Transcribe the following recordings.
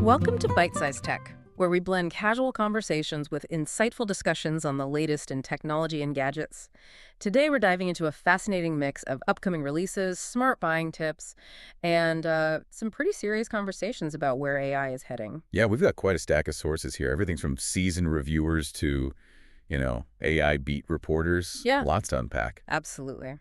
Welcome to Byte-Sized Tech, where we blend casual conversations with insightful discussions on the latest in technology and gadgets. Today, we're diving into a fascinating mix of upcoming releases, smart buying tips, and some pretty serious conversations about where AI is heading. Yeah, we've got quite a stack of sources here. Everything from seasoned reviewers to, AI beat reporters. Yeah. Lots to unpack. Absolutely.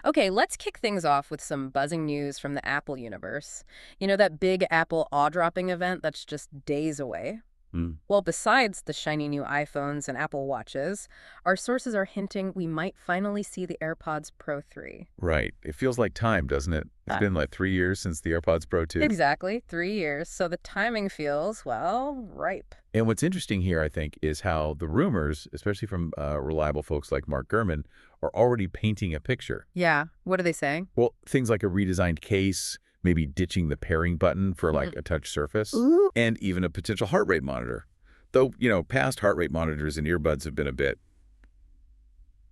Okay, let's kick things off with some buzzing news from the Apple universe. You know, that big Apple awe-dropping event that's just days away? Mm. Well, besides the shiny new iPhones and Apple Watches, our sources are hinting we might finally see the AirPods Pro 3. Right. It feels like time, doesn't it? It's been like 3 years since the AirPods Pro 2. Exactly, 3 years. So the timing feels, well, ripe. And what's interesting here, I think, is how the rumors, especially from reliable folks like Mark Gurman, are already painting a picture. Yeah, what are they saying? Well, things like a redesigned case, maybe ditching the pairing button for like a touch surface, Ooh. and even a potential heart rate monitor. Though, past heart rate monitors and earbuds have been a bit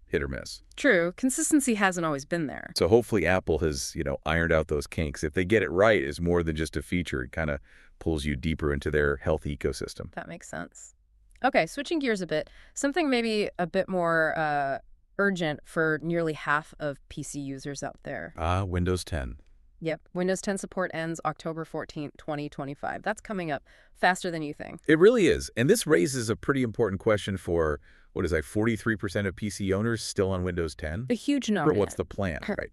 hit or miss. True, consistency hasn't always been there. So hopefully Apple has, ironed out those kinks. If they get it right, it's more than just a feature. It kind of pulls you deeper into their health ecosystem. That makes sense. Okay, switching gears a bit, something maybe a bit more urgent for nearly half of PC users out there. Windows 10. Yep, Windows 10 support ends October 14th, 2025. That's coming up faster than you think. It really is. And this raises a pretty important question for, 43% of PC owners still on Windows 10? A huge number. But what's the plan, right?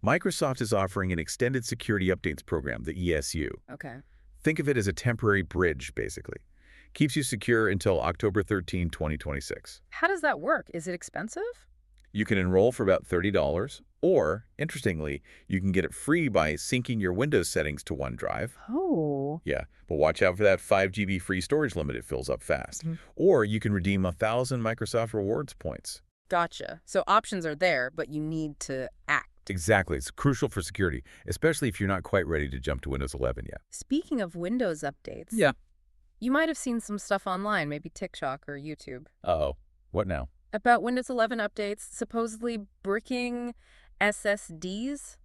Microsoft is offering an Extended Security Updates program, the ESU. Okay. Think of it as a temporary bridge, basically. Keeps you secure until October 13, 2026. How does that work? Is it expensive? You can enroll for about $30, or, interestingly, you can get it free by syncing your Windows settings to OneDrive. Oh. Yeah, but watch out for that 5 GB free storage limit. It fills up fast. Or you can redeem 1,000 Microsoft Rewards points. Gotcha. So options are there, but you need to act. Exactly. It's crucial for security, especially if you're not quite ready to jump to Windows 11 yet. Speaking of Windows updates. Yeah. You might have seen some stuff online, maybe TikTok or YouTube. Uh-oh. What now? About Windows 11 updates supposedly bricking SSDs.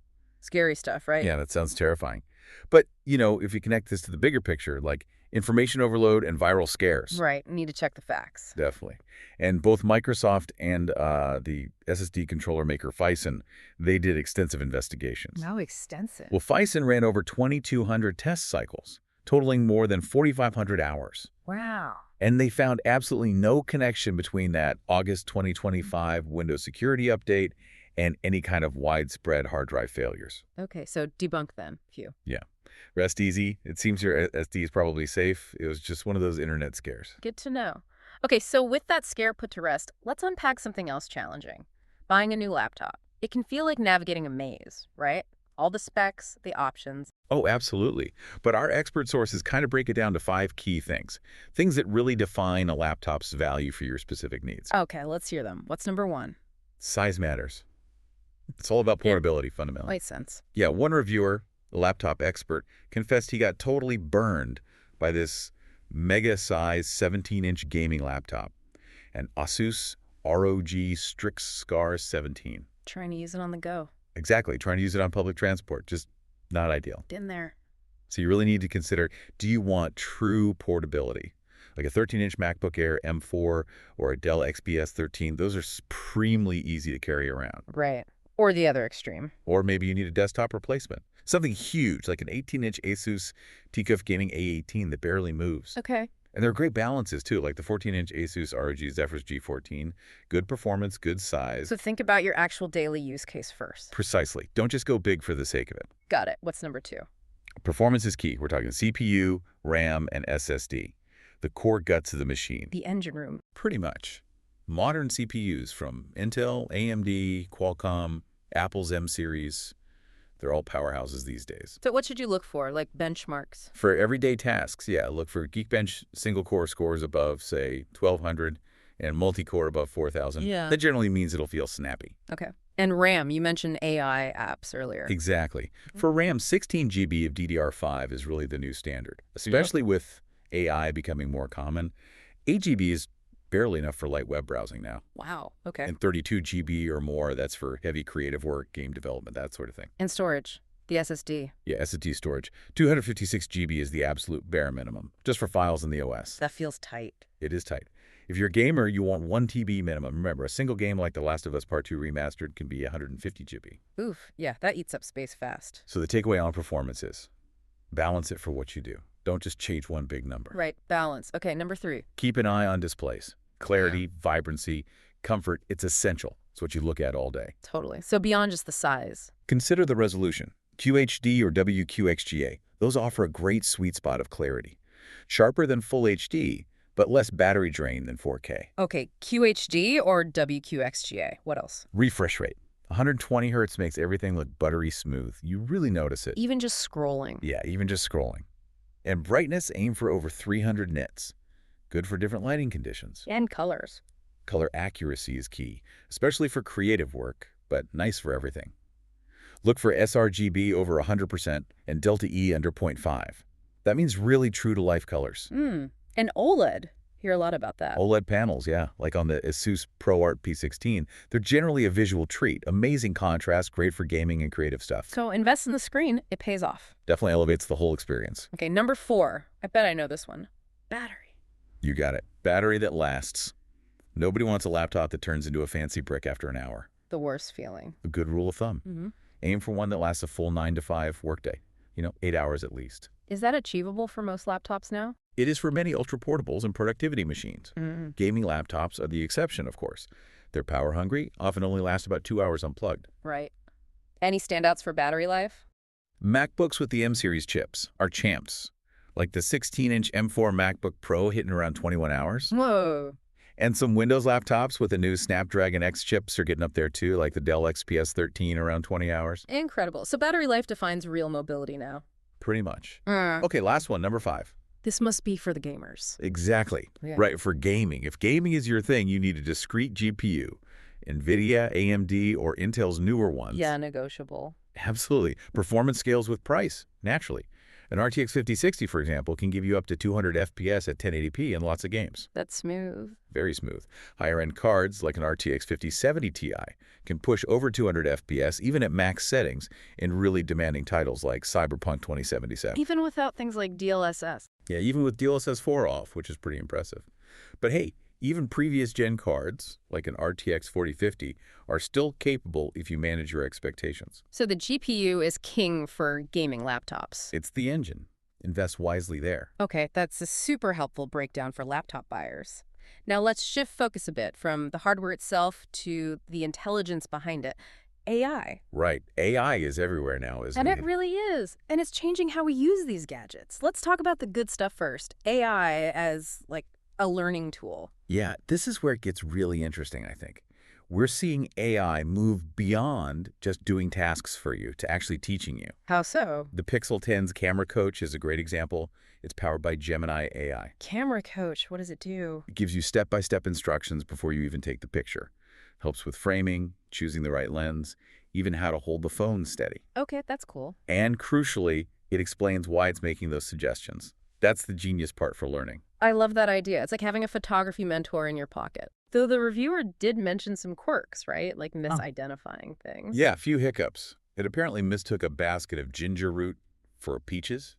Scary stuff, right? Yeah, that sounds terrifying. But, if you connect this to the bigger picture, like information overload and viral scares. Right. Need to check the facts. Definitely. And both Microsoft and the SSD controller maker Phison, they did extensive investigations. How extensive? Well, Phison ran over 2,200 test cycles, totaling more than 4,500 hours. Wow. And they found absolutely no connection between that August 2025 Windows security update and any kind of widespread hard drive failures. Okay, so debunk then. Phew. Yeah. Rest easy. It seems your SD is probably safe. It was just one of those internet scares. Good to know. Okay, so with that scare put to rest, let's unpack something else challenging. Buying a new laptop. It can feel like navigating a maze, right? All the specs, the options. Oh, absolutely. But our expert sources kind of break it down to 5 key things. Things that really define a laptop's value for your specific needs. Okay, let's hear them. What's number 1? Size matters. It's all about portability, fundamentally. Makes sense. Yeah, one reviewer, a laptop expert, confessed he got totally burned by this mega-size 17-inch gaming laptop, an Asus ROG Strix Scar 17. Trying to use it on the go. Exactly, trying to use it on public transport, just not ideal. Been there. So you really need to consider, do you want true portability? Like a 13-inch MacBook Air M4 or a Dell XPS 13, those are supremely easy to carry around. Right. Or the other extreme. Or maybe you need a desktop replacement. Something huge, like an 18-inch Asus TCUF Gaming A18 that barely moves. Okay. And there are great balances, too, like the 14-inch Asus ROG Zephyrus G14. Good performance, good size. So think about your actual daily use case first. Precisely. Don't just go big for the sake of it. Got it. What's number 2? Performance is key. We're talking CPU, RAM, and SSD. The core guts of the machine. The engine room. Pretty much. Modern CPUs from Intel, AMD, Qualcomm, Apple's M series, they're all powerhouses these days. So what should you look for, like benchmarks? For everyday tasks, yeah, look for Geekbench single-core scores above, say, 1,200 and multi-core above 4,000. Yeah. That generally means it'll feel snappy. Okay. And RAM, you mentioned AI apps earlier. Exactly. For RAM, 16 GB of DDR5 is really the new standard, especially with AI becoming more common. 8 GB is barely enough for light web browsing now. Wow. Okay. And 32 GB or more, that's for heavy creative work, game development, that sort of thing. And storage. The SSD. Yeah, SSD storage. 256 GB is the absolute bare minimum, just for files in the OS. That feels tight. It is tight. If you're a gamer, you want 1 TB minimum. Remember, a single game like The Last of Us Part 2 Remastered can be 150 GB. Oof, yeah, that eats up space fast. So the takeaway on performance is balance it for what you do. Don't just change one big number. Right, balance. Okay, number 3. Keep an eye on displays. Clarity, vibrancy, comfort, it's essential. It's what you look at all day. Totally. So beyond just the size. Consider the resolution. QHD or WQXGA. Those offer a great sweet spot of clarity. Sharper than Full HD, but less battery drain than 4K. Okay, QHD or WQXGA? What else? Refresh rate. 120 Hz makes everything look buttery smooth. You really notice it. Even just scrolling. Yeah, even just scrolling. And brightness, aim for over 300 nits. Good for different lighting conditions. And colors. Color accuracy is key, especially for creative work, but nice for everything. Look for sRGB over 100% and Delta E under 0.5. That means really true-to-life colors. And OLED. Hear a lot about that. OLED panels, yeah, like on the Asus ProArt P16. They're generally a visual treat. Amazing contrast, great for gaming and creative stuff. So invest in the screen, it pays off. Definitely elevates the whole experience. Okay, number 4. I bet I know this one. Battery. You got it. Battery that lasts. Nobody wants a laptop that turns into a fancy brick after an hour. The worst feeling. A good rule of thumb. Aim for one that lasts a full 9 to 5 workday. 8 hours at least. Is that achievable for most laptops now? It is for many ultra-portables and productivity machines. Gaming laptops are the exception, of course. They're power-hungry, often only last about 2 hours unplugged. Right. Any standouts for battery life? MacBooks with the M-series chips are champs, like the 16-inch M4 MacBook Pro hitting around 21 hours. Whoa. And some Windows laptops with the new Snapdragon X chips are getting up there too, like the Dell XPS 13 around 20 hours. Incredible. So battery life defines real mobility now. Pretty much. Okay, last one, number 5. This must be for the gamers. Exactly. Yeah. Right, for gaming. If gaming is your thing, you need a discrete GPU. NVIDIA, AMD, or Intel's newer ones. Yeah, negotiable. Absolutely. Performance scales with price, naturally. An RTX 5060, for example, can give you up to 200 FPS at 1080p in lots of games. That's smooth. Very smooth. Higher-end cards, like an RTX 5070 Ti, can push over 200 FPS even at max settings in really demanding titles like Cyberpunk 2077. Even without things like DLSS. Yeah, even with DLSS 4 off, which is pretty impressive. But hey, even previous gen cards, like an RTX 4050, are still capable if you manage your expectations. So the GPU is king for gaming laptops. It's the engine. Invest wisely there. Okay, that's a super helpful breakdown for laptop buyers. Now let's shift focus a bit from the hardware itself to the intelligence behind it. AI. Right. AI is everywhere now, isn't it? And it really is. And it's changing how we use these gadgets. Let's talk about the good stuff first. AI as, like, a learning tool. Yeah, this is where it gets really interesting, I think. We're seeing AI move beyond just doing tasks for you to actually teaching you. How so? The Pixel 10's Camera Coach is a great example. It's powered by Gemini AI. Camera Coach, what does it do? It gives you step-by-step instructions before you even take the picture. Helps with framing, choosing the right lens, even how to hold the phone steady. Okay, that's cool. And crucially, it explains why it's making those suggestions. That's the genius part for learning. I love that idea. It's like having a photography mentor in your pocket. Though the reviewer did mention some quirks, right? Like misidentifying things. Yeah, a few hiccups. It apparently mistook a basket of ginger root for peaches.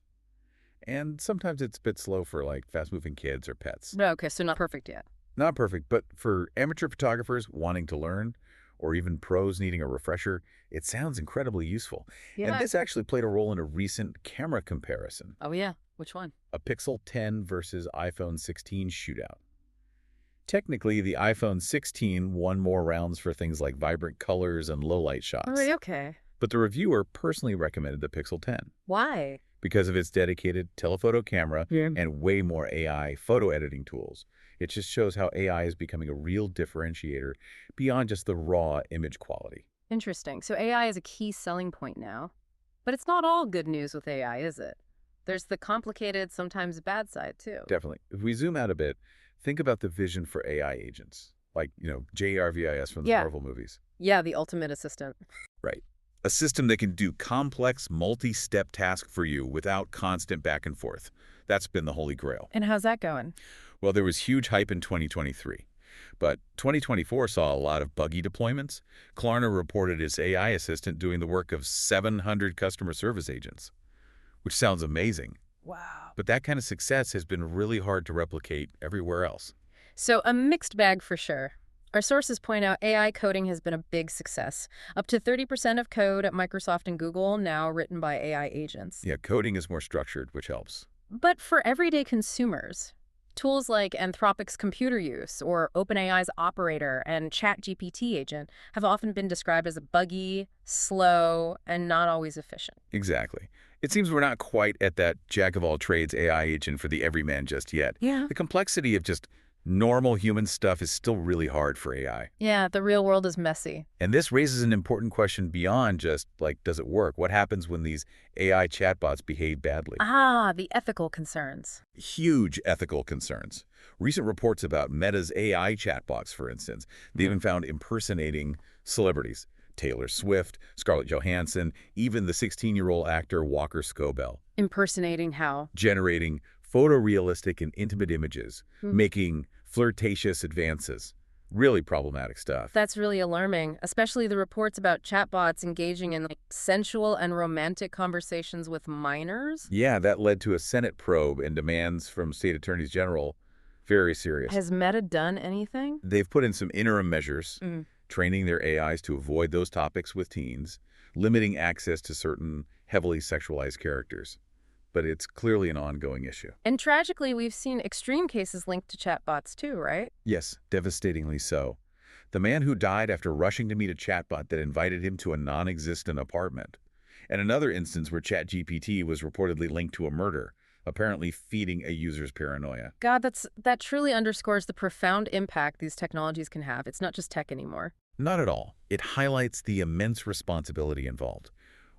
And sometimes it's a bit slow for like fast-moving kids or pets. Okay, so not perfect yet. Not perfect, but for amateur photographers wanting to learn, or even pros needing a refresher, it sounds incredibly useful. Yeah. And this actually played a role in a recent camera comparison. Oh, yeah. Which one? A Pixel 10 versus iPhone 16 shootout. Technically, the iPhone 16 won more rounds for things like vibrant colors and low-light shots. Oh, okay. But the reviewer personally recommended the Pixel 10 Why? because of its dedicated telephoto camera Yeah. and way more AI photo editing tools. It just shows how AI is becoming a real differentiator beyond just the raw image quality. Interesting. So AI is a key selling point now. But it's not all good news with AI, is it? There's the complicated, sometimes bad side, too. Definitely. If we zoom out a bit, think about the vision for AI agents, like, JRVIS from the Yeah. Marvel movies. Yeah, the ultimate assistant. Right. A system that can do complex, multi-step tasks for you without constant back and forth. That's been the holy grail. And how's that going? Well, there was huge hype in 2023. But 2024 saw a lot of buggy deployments. Klarna reported its AI assistant doing the work of 700 customer service agents, which sounds amazing. Wow. But that kind of success has been really hard to replicate everywhere else. So a mixed bag for sure. Our sources point out AI coding has been a big success. Up to 30% of code at Microsoft and Google now written by AI agents. Yeah, coding is more structured, which helps. But for everyday consumers, tools like Anthropic's computer use or OpenAI's operator and ChatGPT agent have often been described as buggy, slow, and not always efficient. Exactly. It seems we're not quite at that jack-of-all-trades AI agent for the everyman just yet. Yeah. The complexity of just normal human stuff is still really hard for AI. Yeah, the real world is messy. And this raises an important question beyond just, like, does it work? What happens when these AI chatbots behave badly? Ah, the ethical concerns. Huge ethical concerns. Recent reports about Meta's AI chatbots, for instance, they even found impersonating celebrities. Taylor Swift, Scarlett Johansson, even the 16-year-old actor Walker Scobell. Impersonating how? Generating photorealistic and intimate images, making flirtatious advances. Really problematic stuff. That's really alarming, especially the reports about chatbots engaging in sensual and romantic conversations with minors. Yeah, that led to a Senate probe and demands from state attorneys general. Very serious. Has Meta done anything? They've put in some interim measures, training their AIs to avoid those topics with teens, limiting access to certain heavily sexualized characters. But it's clearly an ongoing issue. And tragically, we've seen extreme cases linked to chatbots too, right? Yes, devastatingly so. The man who died after rushing to meet a chatbot that invited him to a non-existent apartment. And another instance where ChatGPT was reportedly linked to a murder, apparently feeding a user's paranoia. God, that truly underscores the profound impact these technologies can have. It's not just tech anymore. Not at all. It highlights the immense responsibility involved,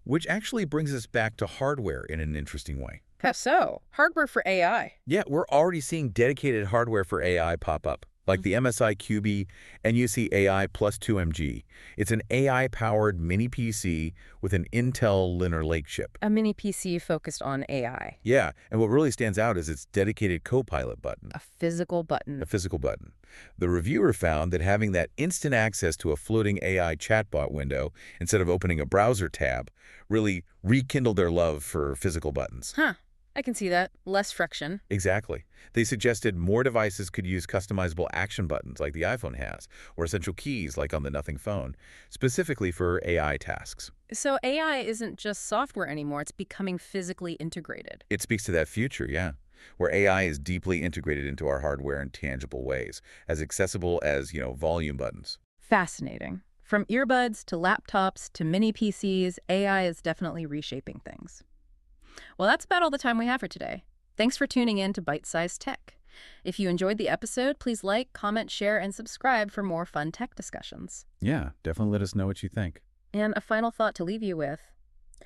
which actually brings us back to hardware in an interesting way. How so? Hardware for AI. Yeah, we're already seeing dedicated hardware for AI pop up, like the MSI QB NUC AI Plus 2MG. It's an AI-powered mini PC with an Intel Lunar Lake chip. A mini PC focused on AI. Yeah, and what really stands out is its dedicated Copilot button. A physical button. A physical button. The reviewer found that having that instant access to a floating AI chatbot window instead of opening a browser tab really rekindled their love for physical buttons. Huh. I can see that. Less friction. Exactly. They suggested more devices could use customizable action buttons like the iPhone has, or essential keys like on the Nothing phone, specifically for AI tasks. So AI isn't just software anymore. It's becoming physically integrated. It speaks to that future, yeah, where AI is deeply integrated into our hardware in tangible ways, as accessible as, volume buttons. Fascinating. From earbuds to laptops to mini PCs, AI is definitely reshaping things. Well, that's about all the time we have for today. Thanks for tuning in to Byte-Sized Tech. If you enjoyed the episode, please like, comment, share, and subscribe for more fun tech discussions. Yeah, definitely let us know what you think. And a final thought to leave you with.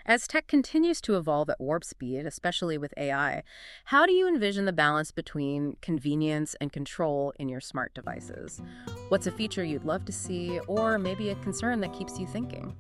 As tech continues to evolve at warp speed, especially with AI, how do you envision the balance between convenience and control in your smart devices? What's a feature you'd love to see, or maybe a concern that keeps you thinking?